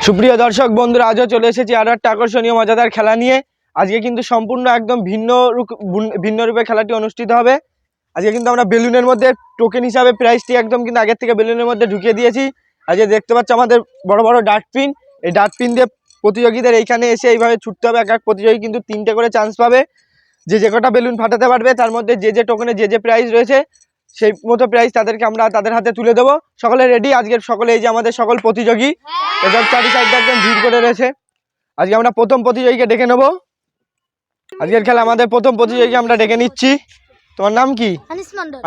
সুপ্রিয় দর্শক বন্ধুরা, আজও চলে এসেছি আরো একটা আকর্ষণীয় মজাদার খেলা নিয়ে। আজকে কিন্তু সম্পূর্ণ একদম ভিন্ন রূপে খেলাটি অনুষ্ঠিত হবে। আজকে কিন্তু আমরা বেলুনের মধ্যে টোকেন হিসাবে প্রাইসটি একদম কিন্তু আগের থেকে বেলুনের মধ্যে ঢুকিয়ে দিয়েছি। আজকে দেখতে পাচ্ছ আমাদের বড় বড় ডাস্টবিন, এই ডাস্টবিন দিয়ে প্রতিযোগীদের এইখানে এসে এইভাবে ছুটতে হবে। এক এক প্রতিযোগী কিন্তু 3টে করে চান্স পাবে। যে কটা বেলুন ফাটাতে পারবে তার মধ্যে যে টোকেনে যে প্রাইস রয়েছে সেই মতো প্রাইস তাদেরকে আমরা তাদের হাতে তুলে দেবো। সকলে রেডি? আজকের সকলে এই যে আমাদের সকল প্রতিযোগী এসব চারি সাইডে একদম ভিড় করে রয়েছে। আজকে আমরা প্রথম প্রতিযোগীকে ডেকে নেবো। আজকের খেলা আমাদের প্রথম প্রতিযোগীকে আমরা ডেকে নিচ্ছি। তোমার নাম কি?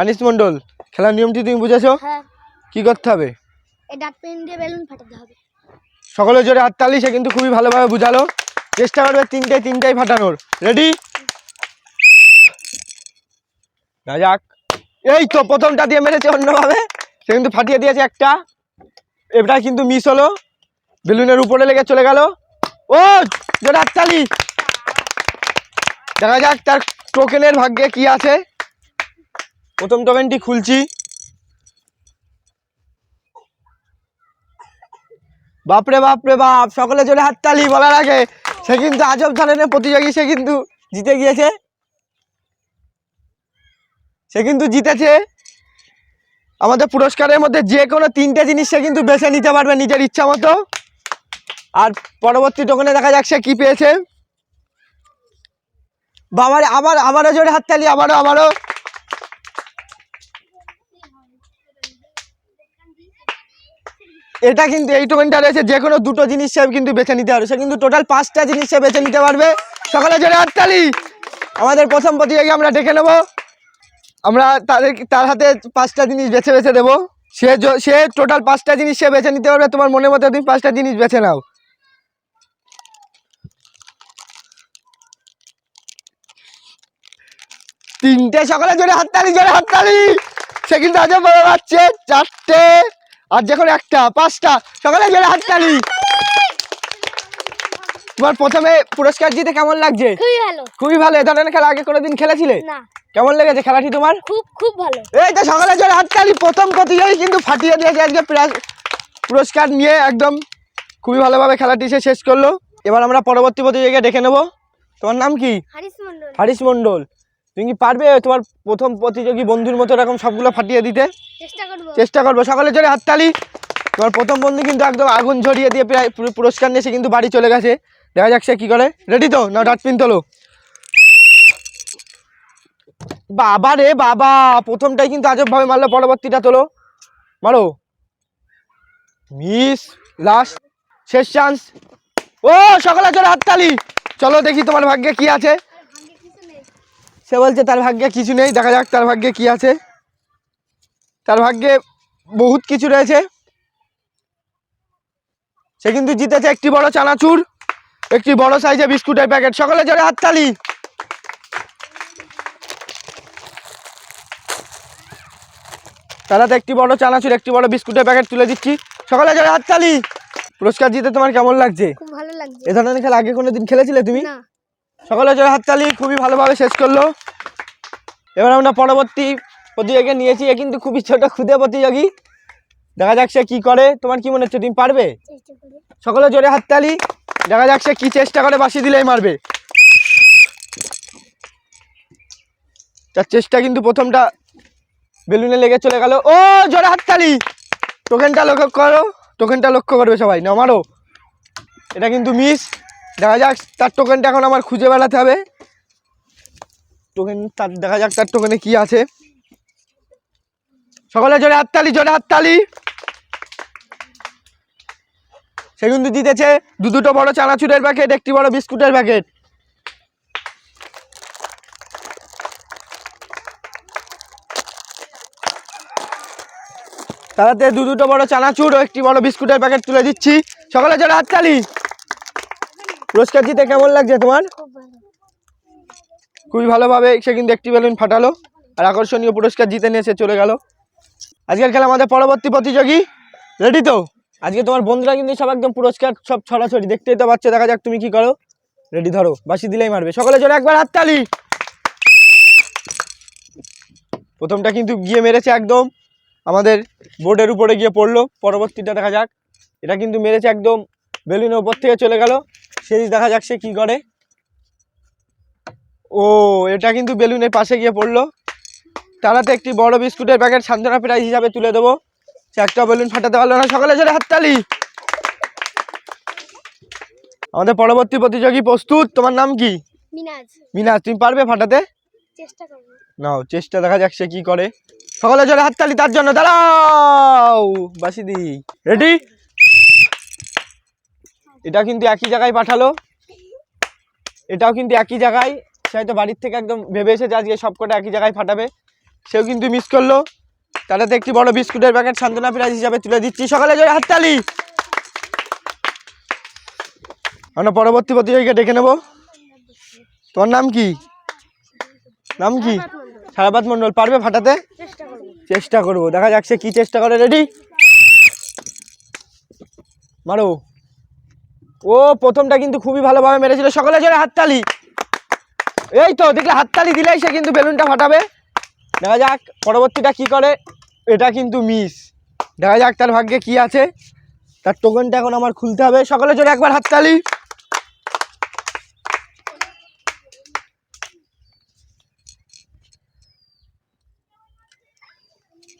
আনিস মন্ডল। খেলার নিয়মটি তুমি বুঝেছো? কি করতে হবে? সকলে জোরে হাততালি। সে কিন্তু খুবই ভালোভাবে বুঝালো। চেষ্টা করবে তিনটাই ফাটানোর। রেডি? না যাক, এই তো প্রথমটা দিয়ে মেরেছে অন্যভাবে, সে কিন্তু ফাটিয়ে দিয়েছে একটা। এটা কিন্তু মিস হলো, বেলুনের উপরে লেগে চলে গেল। ও জোরে হাততালি। দেখা যাক তার টোকেনের ভাগ্যে কি আছে। প্রথম টোকেনটি খুলছি। বাপরে বাপরে বাপ, সকলে জোরে হাততালি বলার আগে। সে কিন্তু আজব ধরনের প্রতিযোগী, সে কিন্তু জিতে গিয়েছে। সে কিন্তু জিতেছে। আমাদের পুরস্কারের মধ্যে যে কোনো 3টে জিনিস সে কিন্তু বেছে নিতে পারবে নিজের ইচ্ছা মতো। আর পরবর্তী টোকেনে দেখা যাক সে কি পেয়েছে। বাবার আবারও জোরে হাততালি, আবারও। এটা কিন্তু এই টোকেনটা রয়েছে, যে কোনো 2টো জিনিস সে কিন্তু বেছে নিতে পারবে। সে কিন্তু টোটাল 5টা জিনিস সে বেছে নিতে পারবে। সকলে জোরে হাততালি। আমাদের প্রথম প্রতিযোগী আমরা ডেকে নেব। আমরা তার হাতে 5টা জিনিস বেছে দেবো। সে টোটাল 5টা জিনিস সে বেছে নিতে পারবে। তোমার মনের মতো তুমি 5টা জিনিস বেছে নাও। তিনটে। সকলে জোরে হাততালি। সে কিন্তু আজও বড় পাচ্ছে 4টে, আর যখন একটা 5টা। সকলে জোরে হাততালি। তোমার প্রথমে পুরস্কার জিতে কেমন লাগছে? খুবই ভালো। এ ধরনের খেলা আগে কোনোদিন খেলেছিলে? না। কেমন লেগেছে খেলাটি তোমার? খুব ভালো। এই তো সকলে জোরে হাততালি। প্রথম প্রতিযোগী কিন্তু ফাটিয়ে দিয়েছে আজকে পুরস্কার নিয়ে। একদম খুবই ভালোভাবে খেলাটি সে শেষ করলো। এবার আমরা পরবর্তী প্রতিযোগীকে ডেকে নেব। তোমার নাম কি? হারিস মন্ডল। তুমি কি পারবে তোমার প্রথম প্রতিযোগী বন্ধুর মতো এরকম সবগুলো ফাটিয়ে দিতে? চেষ্টা করবো। সকলে জোরে হাততালি। তোমার প্রথম বন্ধু কিন্তু একদম আগুন ঝরিয়ে দিয়ে প্রায় পুরস্কার নিয়ে সে কিন্তু বাড়ি চলে গেছে। দেখা যাক সে কি করে। রেডি তো? না ডাস্টবিন তোলো। বাবা রে বাবা, প্রথমটাই কিন্তু আজব ভাবে মারলো। পরবর্তীটা তোলো, মারো। মিস। লাস্ট, শেষ চান্স। ও সকলে জোরে হাততালি। চলো দেখি তোমার ভাগ্যে কি আছে। সে বলছে তার ভাগ্যে কিছু নেই। দেখা যাক তার ভাগ্যে কি আছে। তার ভাগ্যে বহুত কিছু রয়েছে। সে কিন্তু জিতেছে একটি বড় চানাচুর, একটি বড় সাইজে বিস্কুটের প্যাকেট। সকলে জোরে হাততালি। তারাতে একটি বড় চানাচুর, একটি বড় বিস্কুটের প্যাকেট তুলে দিচ্ছি। সকলে জোরে হাততালি। পুরস্কার জিতে তোমার কেমন লাগছে? খুব ভালো লাগছে। এ ধরনের খেলা আগে কোনোদিন খেলেছিলে তুমি? না। সকলে জোরে হাততালি। খুবই ভালোভাবে শেষ করলো। এবার আমরা পরবর্তী প্রতিযোগী নিয়েছি। এ কিন্তু খুবই ছোট ক্ষুদে প্রতিযোগী। দেখা যাক সে কি করে। তোমার কি মনে হচ্ছে তুমি পারবে? সকলে জোরে হাততালি। দেখা যাক সে কি চেষ্টা করে। বাঁশি দিলেই মারবে। তার চেষ্টা কিন্তু প্রথমটা বেলুনে লেগে চলে গেল। ও জোরে হাততালি। টোকেনটা লক্ষ্য করো, টোকেনটা লক্ষ্য করবে সবাই। না মারো। এটা কিন্তু মিস। দেখা যাক তার টোকেনটা এখন আমার খুঁজে বেড়াতে হবে। দেখা যাক তার টোকেনে কি আছে। সকলে জোরে হাততালি। সে কিন্তু জিতেছে দুটো বড় চানাচুরের প্যাকেট, একটি বড় বিস্কুটের প্যাকেট। তারাতে দুটো বড় চানাচুর ও একটি বড় বিস্কুটের প্যাকেট তুলে দিচ্ছি। সকলে জোরে হাততালি। পুরস্কার জিতে কেমন লাগছে তোমার? খুবই ভালোভাবে সে কিন্তু একটি বেলুন ফাটালো আর আকর্ষণীয় পুরস্কার জিতে নিয়ে সে চলে গেল। আজকের খেলা আমাদের পরবর্তী প্রতিযোগী। রেডি তো? আজকে তোমার বন্ধুরা কিন্তু সব একদম পুরস্কার সব ছড়াছড়ি, দেখতেই তো পাচ্ছ। দেখা যাক তুমি কি করো। রেডি, ধরো। বাঁশি দিলেই মারবে। সকলে জোরে একবার হাততালি। প্রথমটা কিন্তু গিয়ে মেরেছে একদম আমাদের বোর্ডের উপরে গিয়ে পড়লো। পরবর্তীটা দেখা যাক। এটা কিন্তু মেরেছে একদম বেলুনের উপর থেকে চলে গেল। সেই দেখা যাক সে কি করে। ও এটা কিন্তু বেলুনের পাশে গিয়ে পড়লো। তারাতে একটি বড় বিস্কুটের প্যাকেট সান্ত্বনা প্রাইজ হিসাবে তুলে দেবো। সে একটা বেলুন ফাটাতে পারলো না। সকলে জোরে হাততালি। আমাদের পরবর্তী প্রতিযোগী প্রস্তুত। তোমার নাম কি? মিনাজ। মিনাজ, তুমি পারবে ফাটাতে? চেষ্টা করব। নাও চেষ্টা, দেখা যাক সে কি করে। সকলে জোরে হাততালি তার জন্য। দাঁড়াও বাসিদি, রেডি? এটা কিন্তু একই জায়গায় পাঠালো, এটাও কিন্তু একই জায়গায়। সে হয়তো বাড়ির থেকে একদম ভেবে এসেছে আজকে সবকটা একই জায়গায় ফাটাবে। সেও কিন্তু মিস করলো। তারাতে একটি বড় বিস্কুটের প্যাকেট সান্ত্বনা প্রাইজ হিসাবে তুলে দিচ্ছি। সকলে জোরে হাততালি। আমরা পরবর্তী প্রতিযোগীকে ডেকে নেব। তোমার নাম কি? নাম কি? সারাবাত মন্ডল। পারবে ফাটাতে? চেষ্টা করব। চেষ্টা করবো, দেখা যাক সে কি চেষ্টা করে। রেডি? মারো। ও প্রথমটা কিন্তু খুবই ভালোভাবে মেরেছিল। সকলে জোরে হাততালি। এই তো দেখলে, হাততালি দিলেই সে কিন্তু বেলুনটা ফাটাবে। দেখা যাক পরবর্তীটা কি করে। এটা কিন্তু মিস। দেখা যাক তার ভাগ্যে কি আছে। তার টোকেনটা এখন আমার খুলতে হবে। সকলে জোরে একবার হাততালি।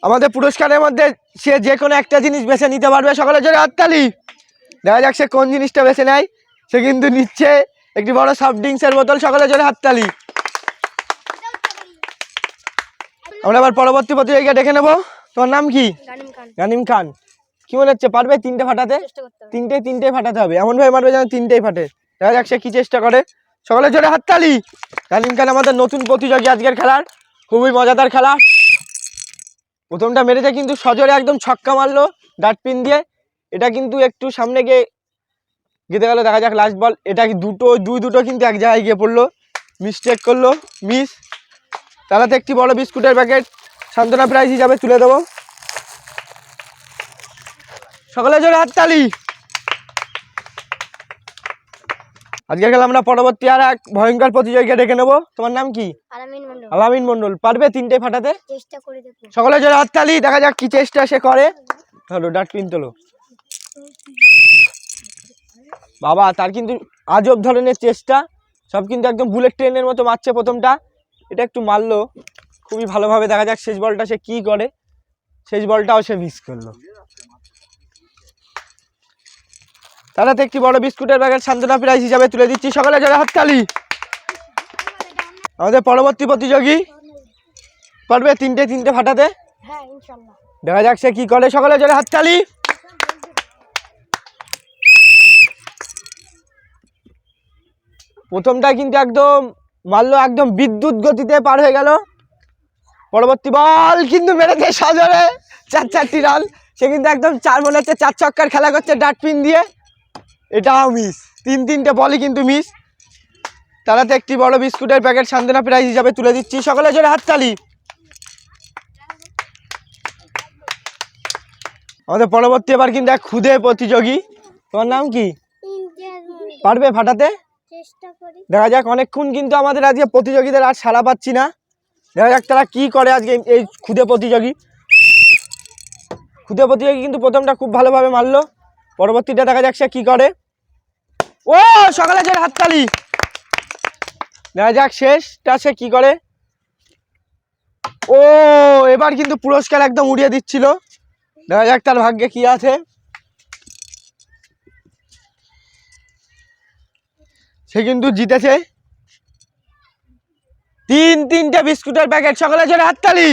আমাদের পুরস্কারের মধ্যে সে যে কোনো একটা জিনিস বেছে নিতে পারবে। সকলে জোরে হাততালি। দেখা যাক সে কোন জিনিসটা বেছে নেয়। সে কিন্তু নিচ্ছে একটি বড় সফট ড্রিঙ্কসের বোতল। সকলে জোরে হাততালি। আমরা আবার পরবর্তী প্রতিযোগীকে ডেকে নেব। তোমার নাম কি? গানিম খান। গানিম খান। কি মনে হচ্ছে পারবে তিনটে ফাটাতে? চেষ্টা করতে হবে। তিনটেই ফাটাতে হবে, এমন ভাবে মারবে যেন তিনটেই ফাটে। দেখা যাক সে কি চেষ্টা করে। সকলে জোরে হাততালি। গানিম খান আমাদের নতুন প্রতিযোগী আজকের খেলার। খুবই মজাদার খেলা। প্রথমটা মেরেছে কিন্তু সজোরে একদম ছক্কা মারলো ডাটপিন দিয়ে। এটা কিন্তু একটু সামনে গিয়ে গেতে গেল। দেখা যাক লাস্ট বল। এটা দুটো কিন্তু এক জায়গায় গিয়ে পড়লো। মিস্টেক করলো, মিস। তারাতে একটি বড় বিস্কুটের প্যাকেট সান্ত্বনা প্রাইজ হিসাবে তুলে দেবো। সকলে জোরে হাততালি। আজকের খেলা আমরা পরবর্তী আর এক ভয়ঙ্কর প্রতিযোগীকে ডেকে নেবো। তোমার নাম কি? আলামিন মন্ডল। আলামিন মন্ডল। পারবে তিনটে ফাটাতে? চেষ্টা করে দেখব। সকলে জোরে হাততালি। দেখা যাক কি চেষ্টা সে করে। ধরো ডাটপিন তোলো। বাবা, তার কিন্তু আজব ধরনের চেষ্টা। সব কিন্তু একদম বুলেট ট্রেনের মতো মারছে প্রথমটা। এটা একটু মারলো খুবই ভালোভাবে। দেখা যাক শেষ বলটা সে কি করে। শেষ বলটাও সে মিস করলো। তারাতে একটি বড় বিস্কুটের প্যাকেট সান্ত্বনা প্রাইজ হিসাবে তুলে দিচ্ছি। সকলে জোরে হাততালি। আমাদের পরবর্তী প্রতিযোগী পারবে তিনটে ফাটাতে? হ্যাঁ ইনশাআল্লাহ। দেখা যাক সে কি করে। সকলে জোরে হাততালি। প্রথমটা কিন্তু একদম মারলো, একদম বিদ্যুৎ গতিতে পার হয়ে গেল। পরবর্তী বল কিন্তু মেরেছে সজোরে। 4 রান। সে কিন্তু একদম মনে হচ্ছে 4 ছক্কার খেলা করছে ডাটপিন দিয়ে। এটাও মিস। তিনটে বলই কিন্তু মিস। তারাতে একটি বড় বিস্কুটের প্যাকেট সান্ত্বনা প্রাইজ হিসাবে তুলে দিচ্ছি। সকলে জোরে হাততালি। আমাদের পরবর্তী এবার কিন্তু এক খুদে প্রতিযোগী। তোমার নাম কি? পারবে ফাটাতে? চেষ্টা করি। দেখা যাক। অনেকক্ষণ কিন্তু আমাদের আজকে প্রতিযোগীদের আর সাড়া পাচ্ছি না। দেখা যাক তারা কি করে আজকে এই খুদে প্রতিযোগী। কিন্তু প্রথমটা খুব ভালোভাবে মারলো। পরবর্তীটা দেখা যাক সে কি করে। ও সকালে যে হাততালি। দেখা যাক শেষটা সে কি করে। ও এবার কিন্তু পুরস্কার একদম উড়িয়ে দিচ্ছিল। দেখা যাক তার ভাগ্যে কি আছে। সে কিন্তু জিতেছে তিনটে বিস্কুটের প্যাকেট। সকলে জোরে হাততালি।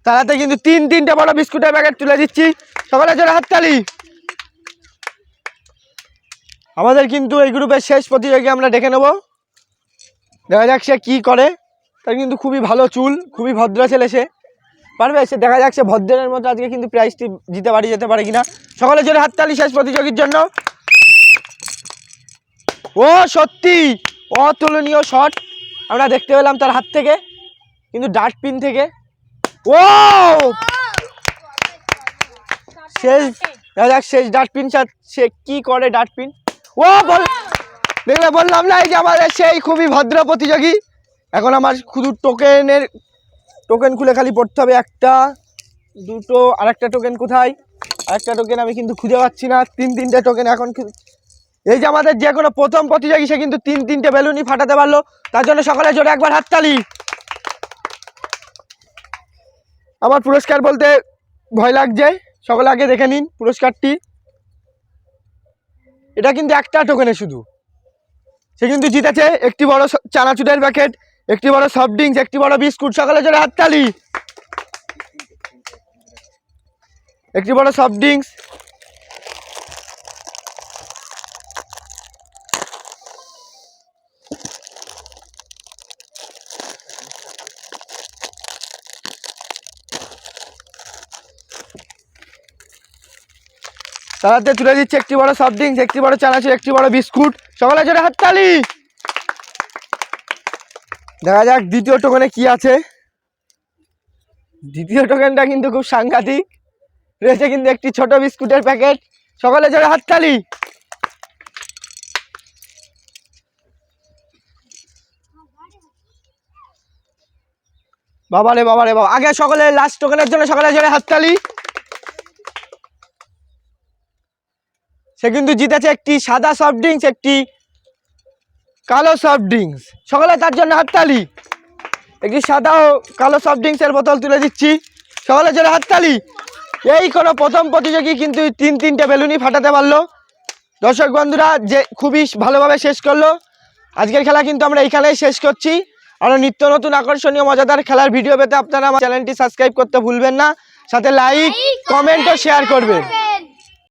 তারাতে কিন্তু তিনটে বড় বিস্কুটের প্যাকেট তুলে দিচ্ছি। সকলে জোরে হাততালি। আমাদের কিন্তু এই গ্রুপের শেষ প্রতিযোগী আমরা ডেকে নেব। দেখা যাক সে কি করে। তার কিন্তু খুবই ভালো চুল, খুবই ভদ্র ছেলে। সে পারবে? সে দেখা যাক সে ভদ্রের মতো আজকে কিন্তু প্রাইজটি যেতে পারে কিনা। সকলে জোরে হাততালি শেষ প্রতিযোগীর জন্য। ও সত্যি অতুলনীয় শট আমরা দেখতে পেলাম তার হাত থেকে, কিন্তু ডাটপিন থেকে। ও শেষ দেখা যাক শেষ ডাটপিন সে কি করে। ডাটপিন ও দেখলে বললাম না, এই যে আমাদের সেই খুবই ভদ্র প্রতিযোগী। এখন আমার শুধু টোকেন খুলে খালি পড়তে হবে, একটা দুটো, আরেকটা টোকেন কোথায়, আরেকটা টোকেন আমি কিন্তু খুঁজে পাচ্ছি না। তিনটে টোকেন এখন এই যে আমাদের যে কোনো প্রথম প্রতিযোগী সে কিন্তু তিনটে বেলুনই ফাটাতে পারলো, তার জন্য সকলে জোরে একবার হাততালি। আমার পুরস্কার বলতে ভয় লাগছে, সকলে আগে দেখে নিন পুরস্কারটি। এটা কিন্তু একটা টোকেনে শুধু, সে কিন্তু জিতেছে একটি বড় চানাচুরের প্যাকেট, একটি বড় সফট ড্রিঙ্কস, একটি বড় বিস্কুট। সকলে জোরে হাততালি। একটি বড় সফট ড্রিঙ্কস, তারাতে তুলে দিচ্ছে একটি বড় সফট ড্রিঙ্কস, একটি বড় চানাচুর, একটি বড় বিস্কুট। সকলে জোরে হাততালি। দেখা যাক দ্বিতীয় টোকেনে কি আছে। দ্বিতীয় টোকেনটা কিন্তু খুব সাংঘাতিক রয়েছে, কিন্তু একটি ছোট বিস্কুটের প্যাকেট। সকলে জোরে হাততালি। বাবা রে বাবা, আগে সকলে লাস্ট টোকেনের জন্য সকলে জোরে হাততালি। সে কিন্তু জিতেছে একটি সাদা সফট ড্রিঙ্কস, একটি কালো সফট ড্রিঙ্কস। সকলে তার জন্য হাততালি। একটি সাদা ও কালো সফট ড্রিঙ্কসের বোতল তুলে দিচ্ছি, সকলে জোরে হাততালি। এই কোনো প্রথম প্রতিযোগী কিন্তু তিনটে বেলুনই ফাটাতে পারলো। দর্শক বন্ধুরা যে খুবই ভালোভাবে শেষ করলো। আজকের খেলা কিন্তু আমরা এইখানেই শেষ করছি। আরও নিত্য নতুন আকর্ষণীয় মজাদার খেলার ভিডিও পেতে আপনারা আমার চ্যানেলটি সাবস্ক্রাইব করতে ভুলবেন না, সাথে লাইক, কমেন্ট ও শেয়ার করবেন।